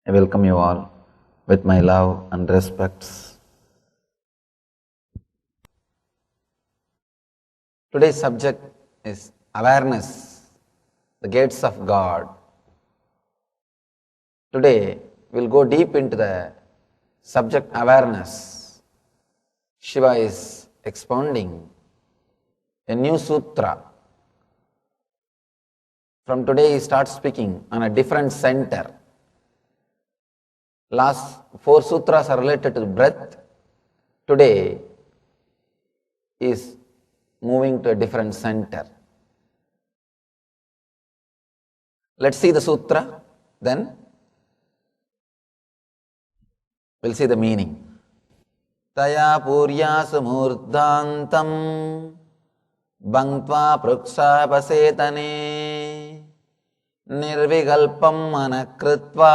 I welcome you all with my love and respects. Today's subject is awareness, the gates of God. Today we'll go deep into the subject awareness. Shiva is expounding a new sutra. From today he starts speaking on a different center. Last 4 sutras are related to breath. Today is moving to a different center. Let's see the sutra, then we'll see the meaning. Taya puryasu murdhantam bhangtva pruksapasetane nirvigalpam manakritva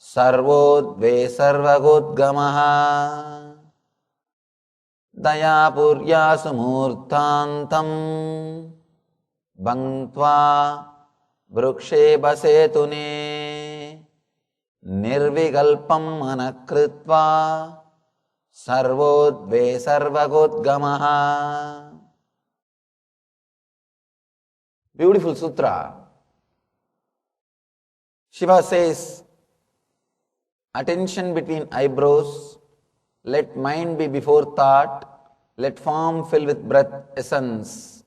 sarvodve sarvagodgamaha. Daya puryasu murdhantam bhangtva brukshepasetune nirvigalpam manakritva sarvodve sarvagodgamaha. Beautiful sutra. Shiva says, attention between eyebrows, let mind be before thought, let form fill with breath essence,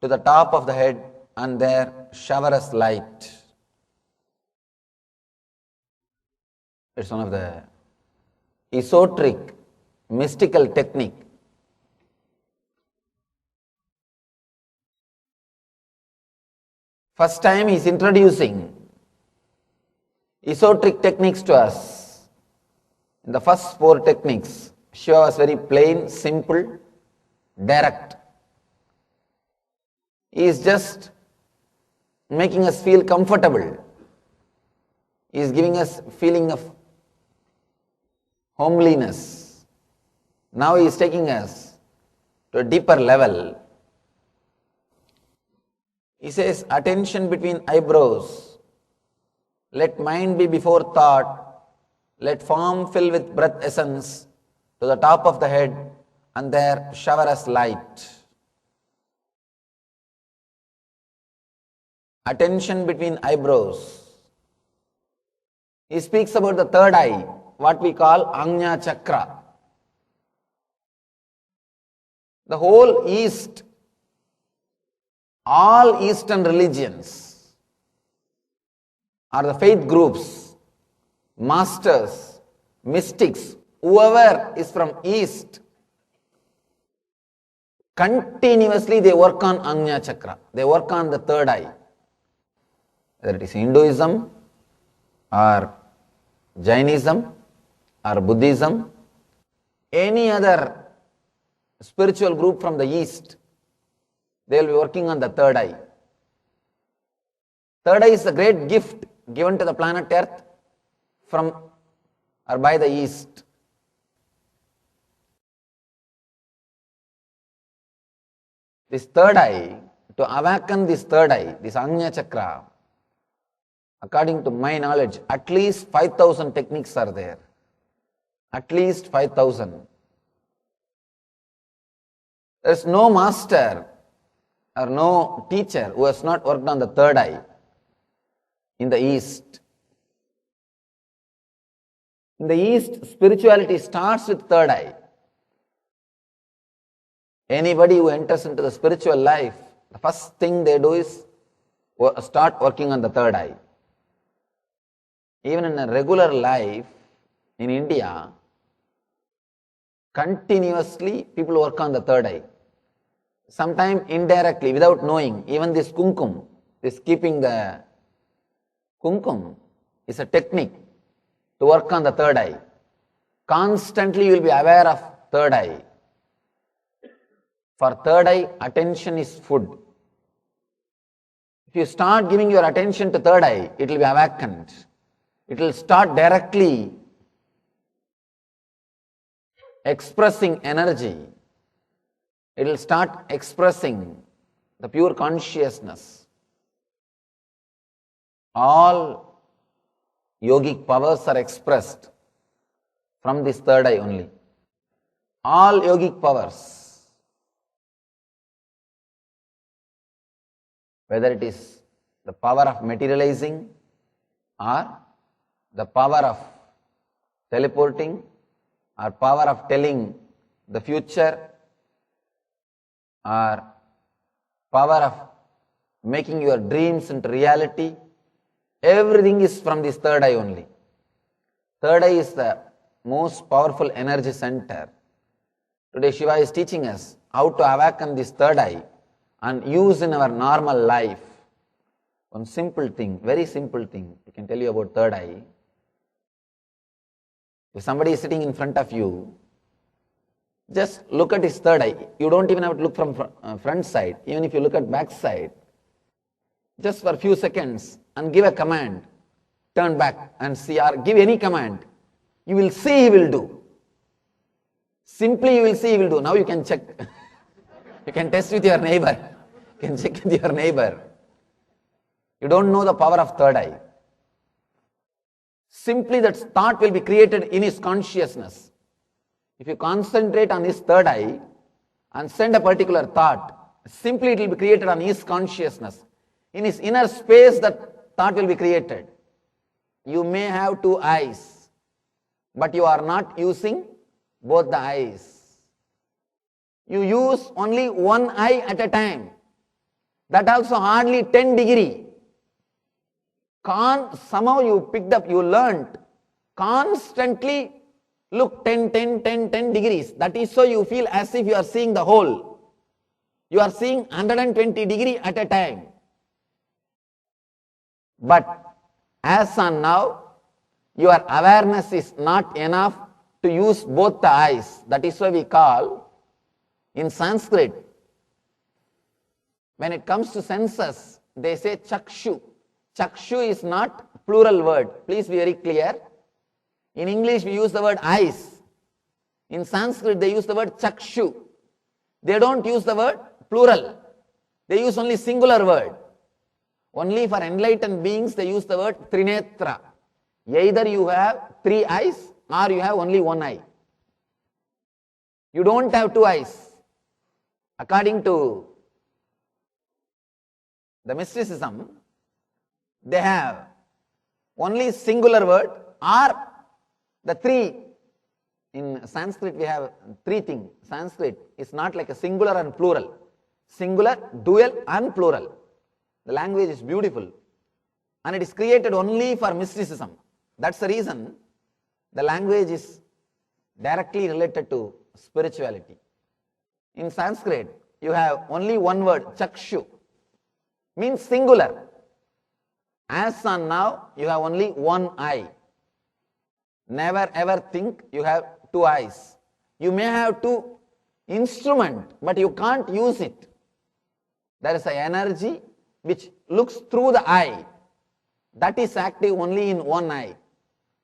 to the top of the head and there shower us light. It's one of the esoteric, mystical technique. First time he is introducing esoteric techniques to us. In the first 4 techniques, Shiva was very plain, simple, direct. He is just making us feel comfortable. He is giving us feeling of homeliness. Now he is taking us to a deeper level. He says, attention between eyebrows, let mind be before thought, let form fill with breath essence, to the top of the head and there shower us light. Attention between eyebrows. He speaks about the third eye, what we call Ajna Chakra. The whole East, all Eastern religions or the faith groups, masters, mystics, whoever is from East, continuously they work on Ajna Chakra. They work on the third eye. Whether it is Hinduism or Jainism or Buddhism, any other spiritual group from the East, they will be working on the third eye. Third eye is a great gift given to the planet Earth from or by the East. This third eye, to awaken this third eye, this Ajna Chakra, according to my knowledge, at least 5,000 techniques are there. At least 5,000. There is no master or no teacher who has not worked on the third eye in the East. In the East, spirituality starts with third eye. Anybody who enters into the spiritual life, the first thing they do is start working on the third eye. Even in a regular life in India, continuously people work on the third eye. Sometimes indirectly, without knowing, even this kumkum, this keeping the kumkum is a technique to work on the third eye. Constantly you will be aware of third eye. For third eye, attention is food. If you start giving your attention to third eye, it will be awakened. It will start directly expressing energy. It will start expressing the pure consciousness. All yogic powers are expressed from this third eye only. All yogic powers, whether it is the power of materializing or the power of teleporting or power of telling the future or power of making your dreams into reality, everything is from this third eye only. Third eye is the most powerful energy center. Today Shiva is teaching us how to awaken this third eye and use in our normal life. One simple thing, very simple thing, I can tell you about third eye. If somebody is sitting in front of you, just look at his third eye. You don't even have to look from front side. Even if you look at back side, just for a few seconds and give a command, turn back and see, or give any command, you will see he will do. Simply you will see he will do. Now you can check. You can test with your neighbor. You can check with your neighbor. You don't know the power of third eye. Simply that thought will be created in his consciousness. If you concentrate on his third eye and send a particular thought, simply it will be created on his consciousness. In his inner space, that thought will be created. You may have two eyes, but you are not using both the eyes. You use only one eye at a time. That also hardly 10 degree. Somehow you picked up, you learnt, constantly look 10 degrees. That is so you feel as if you are seeing the whole. You are seeing 120 degree at a time. But as on now, your awareness is not enough to use both the eyes. That is why we call, in Sanskrit, when it comes to senses, they say chakshu. Chakshu is not plural word. Please be very clear. In English we use the word eyes. In Sanskrit they use the word chakshu. They don't use the word plural. They use only singular word. Only for enlightened beings they use the word trinetra. Either you have three eyes or you have only one eye. You don't have two eyes. According to the mysticism, they have only singular word or the three. In Sanskrit we have three things. Sanskrit is not like a singular and plural. Singular, dual and plural. The language is beautiful and it is created only for mysticism. That's the reason the language is directly related to spirituality. In Sanskrit you have only one word, chakshu, means singular. As on now, you have only one eye. Never ever think you have two eyes. You may have two instruments, but you can't use it. There is an energy which looks through the eye. That is active only in one eye.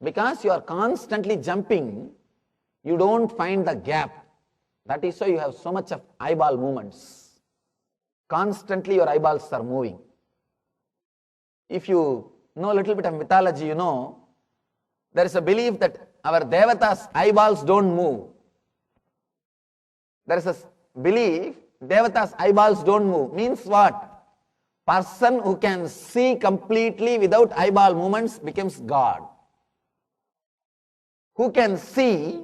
Because you are constantly jumping, you don't find the gap. That is why you have so much of eyeball movements. Constantly your eyeballs are moving. If you know a little bit of mythology, you know, there is a belief that our Devatas' eyeballs don't move. There is a belief Devatas' eyeballs don't move. Means what? Person who can see completely without eyeball movements becomes God. Who can see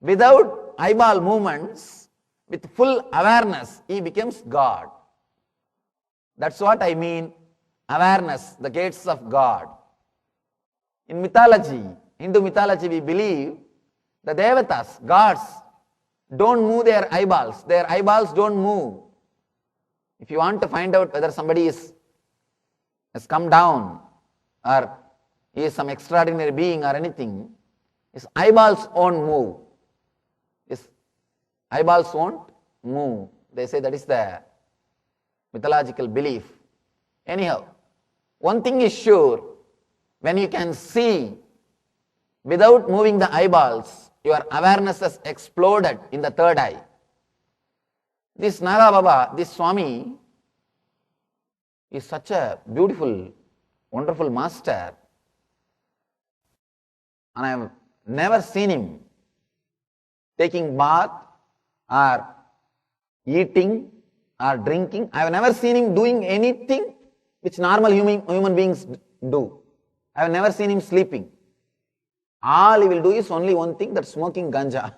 without eyeball movements with full awareness, he becomes God. That's what I mean. Awareness, the gates of God. In mythology, Hindu mythology, we believe the Devatas, gods, don't move their eyeballs. Their eyeballs don't move. If you want to find out whether somebody has come down or he is some extraordinary being or anything, his eyeballs won't move. His eyeballs won't move. They say that is the mythological belief. Anyhow, one thing is sure, when you can see without moving the eyeballs, your awareness has exploded in the third eye. This Naga Baba, this Swami, is such a beautiful, wonderful master. and I have never seen him taking bath or eating or drinking. I have never seen him doing anything which normal human beings do. I have never seen him sleeping. All he will do is only one thing, that's smoking ganja.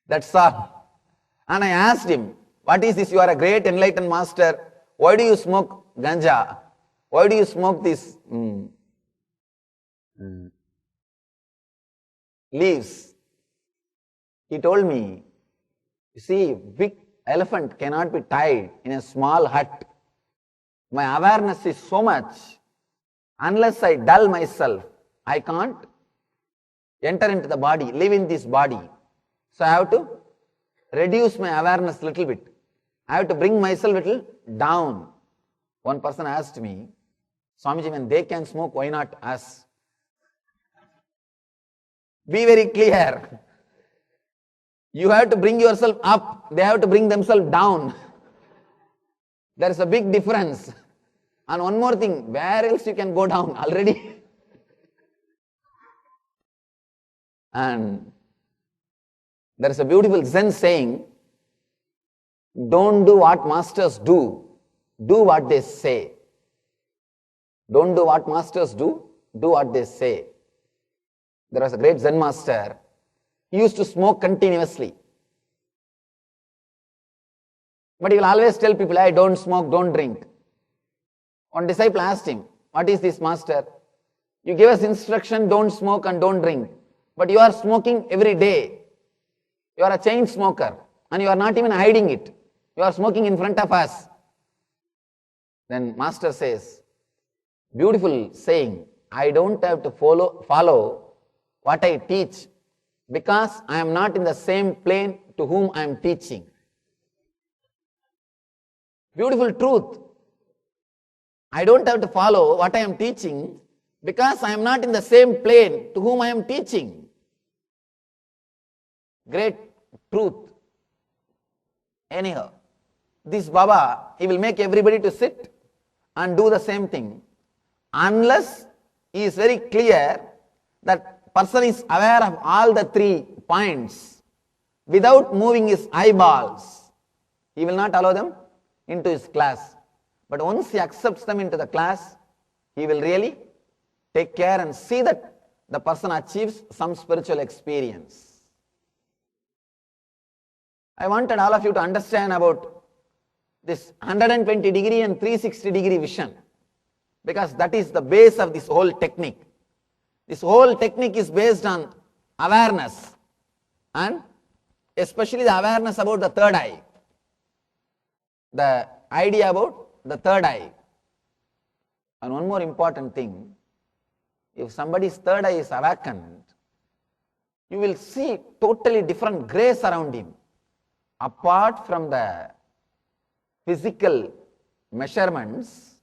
That's all. And I asked him, what is this? You are a great enlightened master. Why do you smoke ganja? Why do you smoke this leaves? He told me, you see, big elephant cannot be tied in a small hut. My awareness is so much. Unless I dull myself, I can't enter into the body, live in this body. So I have to reduce my awareness little bit. I have to bring myself little down. One person asked me, Swamiji, when they can smoke, why not us? Be very clear. You have to bring yourself up. They have to bring themselves down. There is a big difference. And one more thing, where else you can go down already? And there is a beautiful Zen saying, don't do what masters do what they say. Don't do what masters do what they say. There was a great Zen master, he used to smoke continuously. But he will always tell people, I don't smoke, don't drink. One disciple asked him, what is this, master? You gave us instruction, don't smoke and don't drink. But you are smoking every day. You are a chain smoker and you are not even hiding it. You are smoking in front of us. Then master says, beautiful saying, I don't have to follow what I teach because I am not in the same plane to whom I am teaching. Beautiful truth. I don't have to follow what I am teaching because I am not in the same plane to whom I am teaching. Great truth. Anyhow, this Baba, he will make everybody to sit and do the same thing unless he is very clear that person is aware of all the 3 points without moving his eyeballs. He will not allow them into his class. But once he accepts them into the class, he will really take care and see that the person achieves some spiritual experience. I wanted all of you to understand about this 120 degree and 360 degree vision, because that is the base of this whole technique. This whole technique is based on awareness, and especially the awareness about the third eye. The idea about the third eye. And one more important thing, if somebody's third eye is awakened, you will see totally different grace around him. Apart from the physical measurements,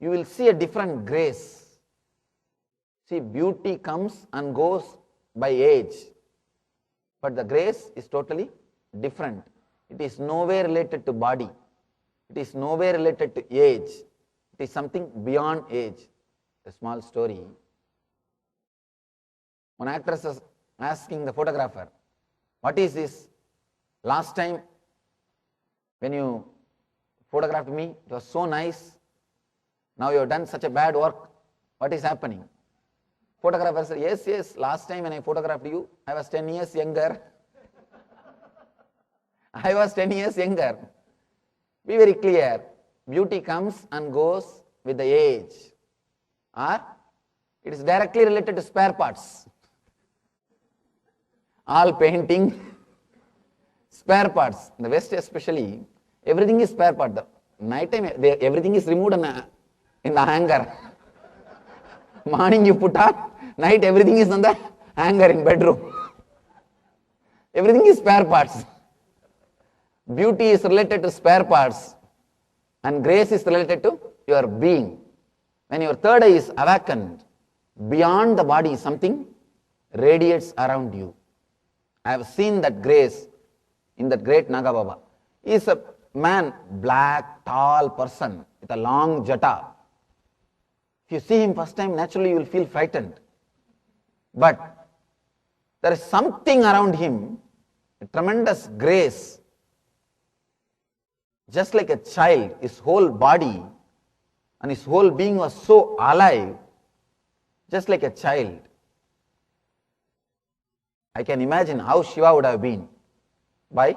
you will see a different grace. See, beauty comes and goes by age, but the grace is totally different. It is nowhere related to body. It is nowhere related to age. It is something beyond age. A small story. One actress was asking the photographer, what is this? Last time when you photographed me, it was so nice. Now you have done such a bad work. What is happening? Photographer said, yes, last time when I photographed you, I was 10 years younger. I was 10 years younger. Be very clear, beauty comes and goes with the age, or it is directly related to spare parts. All painting, spare parts. In the West especially, everything is spare part. The night time, everything is removed in the hanger. Morning you put on, night everything is on the hanger in bedroom. Everything is spare parts. Beauty is related to spare parts and grace is related to your being. When your third eye is awakened, beyond the body something radiates around you. I have seen that grace in that great Naga Baba. He is a man, black, tall person with a long jata. If you see him first time, naturally you will feel frightened. But there is something around him, a tremendous grace. Just like a child, his whole body and his whole being was so alive, just like a child. I can imagine how Shiva would have been by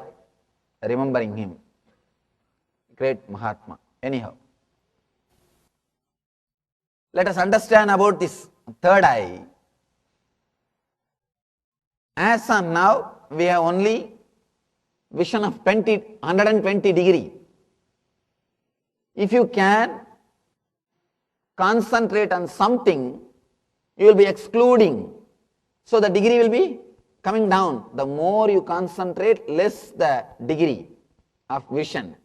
remembering him. Great Mahatma. Anyhow, let us understand about this third eye. As on now, we have only vision of 120 degree. If you can concentrate on something, you will be excluding. So the degree will be coming down. The more you concentrate, less the degree of vision.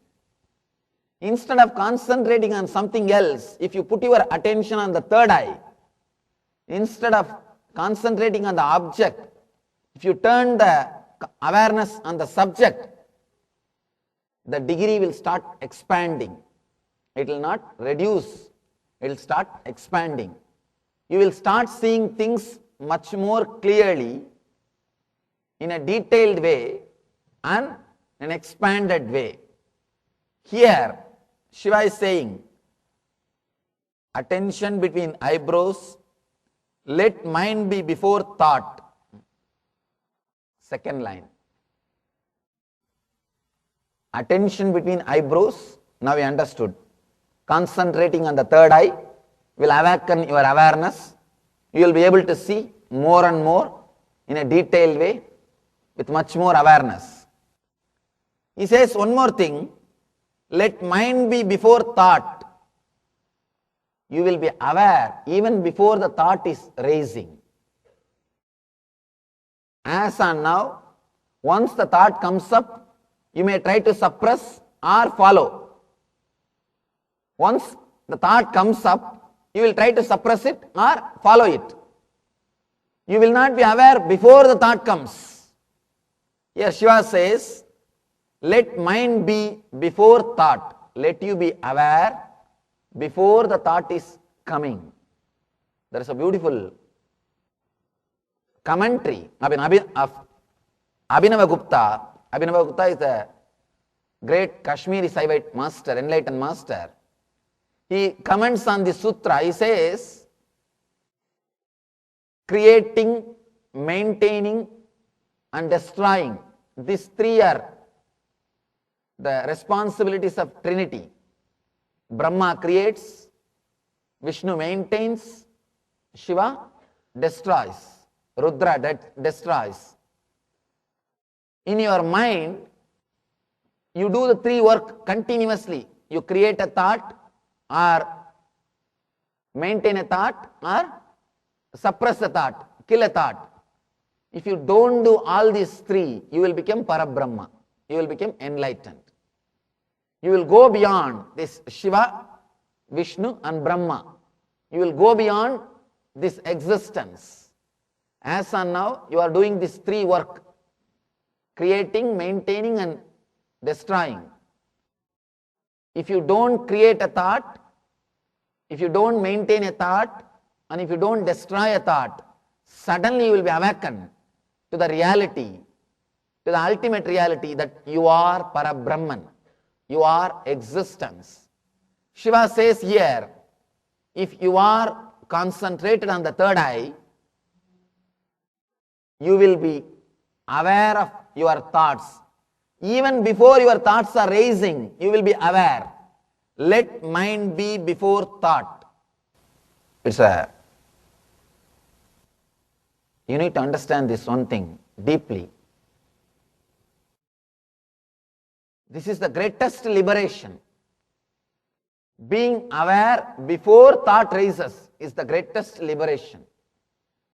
Instead of concentrating on something else, if you put your attention on the third eye, instead of concentrating on the object, if you turn the awareness on the subject, the degree will start expanding. It will not reduce, it will start expanding. You will start seeing things much more clearly, in a detailed way and an expanded way. Here, Shiva is saying, attention between eyebrows, let mind be before thought. Second line. Attention between eyebrows, now we understood. Concentrating on the third eye will awaken your awareness. You will be able to see more and more in a detailed way with much more awareness. He says one more thing, let mind be before thought. You will be aware even before the thought is raising. As on now, once the thought comes up, you may try to suppress or follow. Once the thought comes up, you will try to suppress it or follow it. You will not be aware before the thought comes. Here Shiva says, let mind be before thought. Let you be aware before the thought is coming. There is a beautiful commentary of Abhinava Gupta. Abhinava Gupta is a great Kashmiri Saivite master, enlightened master. He comments on this sutra. He says, creating, maintaining and destroying, these three are the responsibilities of Trinity. Brahma creates, Vishnu maintains, Shiva destroys, Rudra destroys. In your mind, you do the three work continuously. You create a thought, or maintain a thought, or suppress a thought, kill a thought. If you don't do all these three, you will become Parabrahma. You will become enlightened. You will go beyond this Shiva, Vishnu and Brahma. You will go beyond this existence. As on now, you are doing these three work, creating, maintaining and destroying. If you don't create a thought, if you don't maintain a thought, and if you don't destroy a thought, suddenly you will be awakened to the reality, to the ultimate reality that you are Parabrahman, you are existence. Shiva says here, if you are concentrated on the third eye, you will be aware of your thoughts. Even before your thoughts are raising, you will be aware. Let mind be before thought. You need to understand this one thing deeply. This is the greatest liberation. Being aware before thought raises is the greatest liberation.